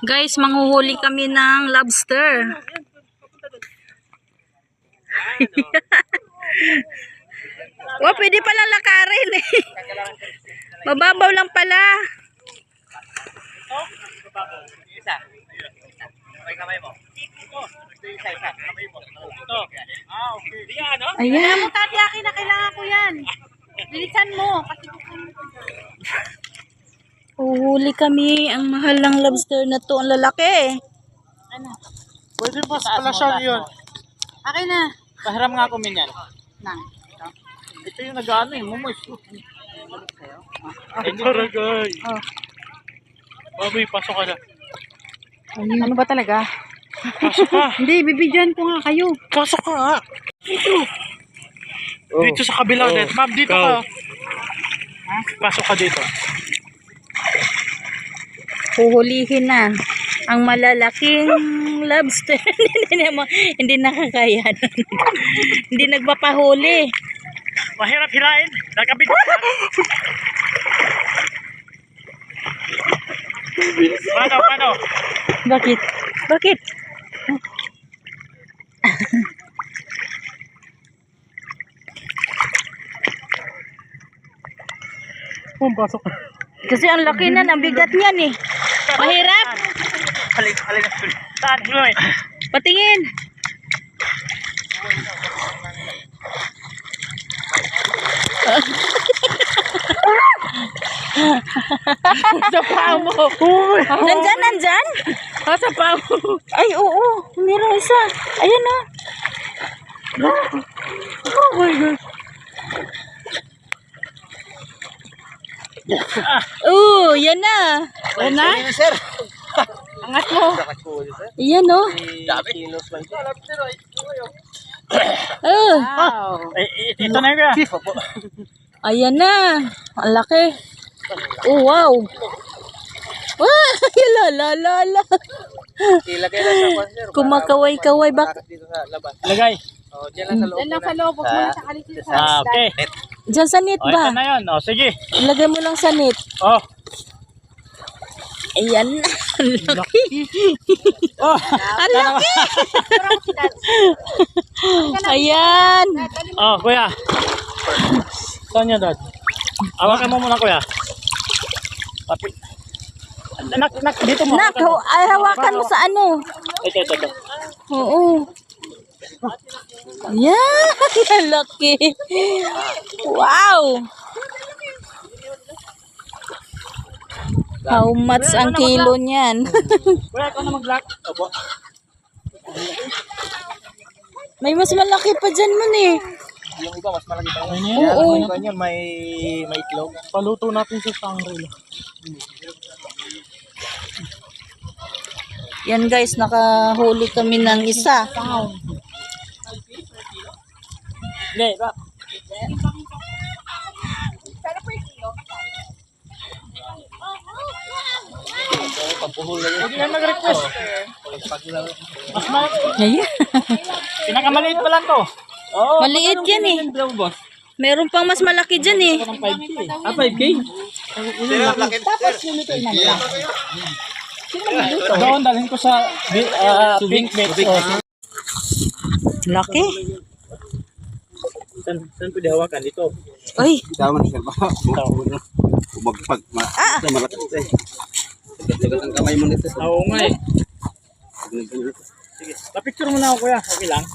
Guys, manghuhuli kami ng lobster. Wow, pwede pala lakarin eh. Mababaw lang pala. Ayan. Mo tati akin na kailangan ko yan. Bilisan mo. Uhuli kami. Ang mahal ng lobster na to. Ang lalaki. Ano? Pwede pa splashan yun. Akin na. Pahiram nga ako minyan. Nang. Ito yung nag-ano eh, mumoy. Taragay. Baboy, pasok ka na. Ano ba talaga? Pasok ka. Hindi, bibidyan ko nga kayo. Pasok ka nga. Dito. Dito sa kabila net. Ma'am, dito ka. Pasok ka dito. Huhulihin na ang malalaking lobster. Hindi nakakaya. Hindi nagpapahuli. Mahirap hilain. Nakabit ka. Paano? Bakit? Bakit? Pasok ka. Kasi ang laki na, ang bigat niyan eh. Mahirap. Halin. Saan? Hiloy. Patingin. Sa paa mo. Nandyan? Sa paa mo. Ay, oo. Meron isa. Ayan na. Oh my God. Yan na. Ayan na? Sir. Angat mo. Ayan o. Ito na yun. Ayan na. Ang laki. Oh, wow. Wow. Lala. Ilagay na sa sir. Kumakaway-kaway. Lagay. Yan lang sa loob. Huwag mo na sa kalitin sa Okay. Diyan sa net Ito ba? na yun. Sige. Ilagay mo lang sa net. Ayan na. Ang laki. Ang laki. Ayan. Kuya. Saan yun, Dad? Hawakan mo muna, kuya. Dito mo. Ay, hawakan mo sa ano. Ito. Oo. Ayan. Ang laki. Wow. How much ang kilo niyan? Kuya, ikaw na mag-lock. Opo. May mas malaki pa dyan man eh. Yung iba, mas malaki pa. Oo. Ganyan, may itlog. Paluto natin sa Shangri-La. Yan guys, nakahuli kami ng isa. Hindi, ba? Hindi na nag-request. Ayan. Pinakamaliit pa lang to. Maliit yan eh. Meron pang mas malaki dyan eh. 5K? Tapos nilito na nila. Doon, dalhin ko sa pink bait. Laki. Saan pwede hawakan? Dito. Uy. Tama na sir ba? Umagpag. Malakas eh. Sagat ang kamay mo nito. Oo nga eh. Sige. Pa-picture mo na ako kuya. Okay lang.